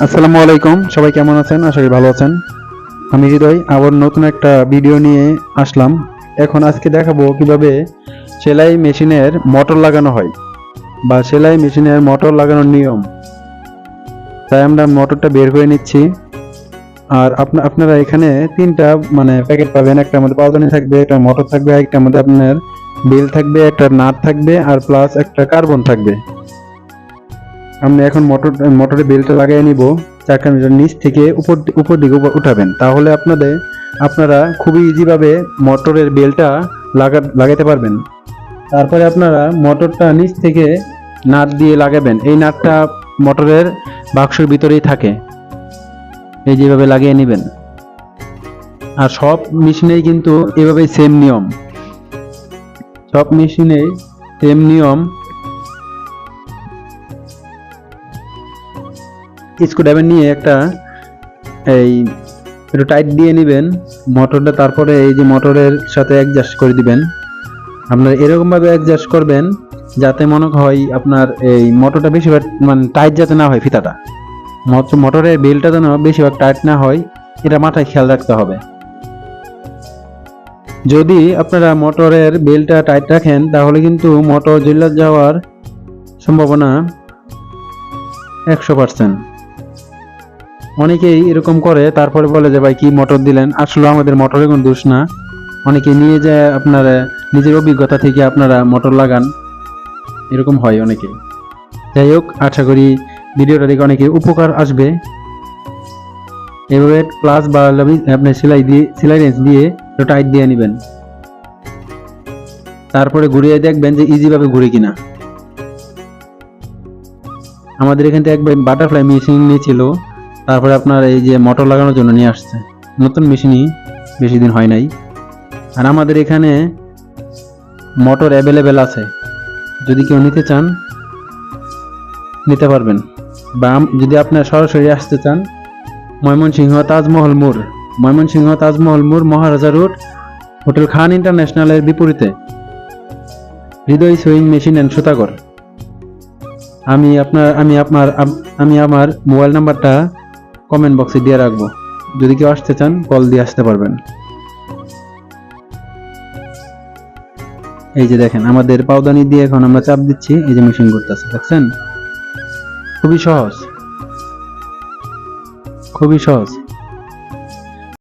আসসালামু আলাইকুম, সবাই কেমন আছেন? আশা করি ভালো আছেন। আমি হৃদয় আবার নতুন একটা ভিডিও নিয়ে আসলাম। আজকে দেখাবো কিভাবে সেলাই মেশিনের মোটর লাগানো হয় বা সেলাই মেশিনের মোটর লাগানোর নিয়ম। তাই আমরা মোটরটা বের করে নিচ্ছি। আর আপনারা এখানে তিনটা প্যাকেট পাবেন। একটা মধ্যে পাউদানি থাকবে, একটা মোটর থাকবে, একটা মধ্যে আপনার বেল থাকবে, একটা নাট থাকবে আর প্লাস একটা কার্বন থাকবে। আমরা এখন মোটরের বেলটা লাগিয়ে নিব। চাকার নিচ থেকে উপর দিকে উঠাবেন, তাহলে আপনারা খুবই ইজিভাবে মোটরের বেলটা লাগাতে পারবেন। তারপরে আপনারা মোটরটা নিচ থেকে নাট দিয়ে লাগাবেন। এই নাটটা মোটরের বাক্সের ভিতরেই থাকে। এই যেভাবে লাগিয়ে নেবেন। আর সব মেশিনেই কিন্তু এভাবেই সেম নিয়ম। সব মেশিনেই সেম নিয়ম। স্ক্রুড্রাইভার নিয়ে একটু টাইট দিয়ে নেবেন মোটরটা। তারপরে এই যে মোটরের সাথে অ্যাডজাস্ট করে দিবেন। আপনার এরকম ভাবে অ্যাডজাস্ট করবেন যাতে মনে হয় আপনার এই মোটরটা বেশিরভাগ টাইট যাতে না হয়, ফিতাটা মোটরের বেলটা যেন বেশিরভাগ টাইট না হয়, এটা মাথায় খেয়াল রাখতে হবে। যদি আপনারা মোটরের বেলটা টাইট রাখেন তাহলে কিন্তু মোটর জ্বলে যাওয়ার সম্ভাবনা 100%। অনেকেই এরকম করে, তারপরে বলে যে ভাই কি মোটর দিলেন। আসলে আমাদের মোটরের কোনো দোষ না। অনেকে নিয়ে যায় আপনারা নিজের অভিজ্ঞতা থেকে আপনারা মোটর লাগান, এরকম হয় অনেকে। যাই হোক, আশা করি ভিডিওটা দেখে অনেকে উপকার আসবে। এভাবে প্লাস বা আপনি সেলাই রেঞ্জ দিয়ে একটু টাইট দিয়ে নেবেন। তারপরে ঘুরিয়ে দেখবেন যে ইজিভাবে ঘুরে কিনা। আমাদের এখান থেকে একবার বাটারফ্লাই মেশিন নিয়েছিল, তারপরে আপনার এই যে মোটর লাগানোর জন্য নিয়ে আসছে। নতুন মেশিনই, বেশি দিন হয় নাই। আর আমাদের এখানে মোটর অ্যাভেলেবেল আছে, যদি কেউ নিতে চান নিতে পারবেন। বা যদি আপনার সরাসরি আসতে চান, ময়মনসিংহ তাজমহল মোড়, মহারাজা রোড, হোটেল খান ইন্টারন্যাশনালের বিপরীতে, হৃদয় সুইং মেশিন অ্যান্ড সুতাগর। আমি আমার মোবাইল নাম্বারটা কমেন্ট বক্সে দিয়ে রাখবো। যদি কেউ আসতে চান কল দিয়ে আসতে পারবেন। এই যে দেখেন, আমাদের পাউদানি দিয়ে এখন আমরা চাপ দিচ্ছি, এই যে মেশিন করতেছে, দেখছেন? খুবই সহজ।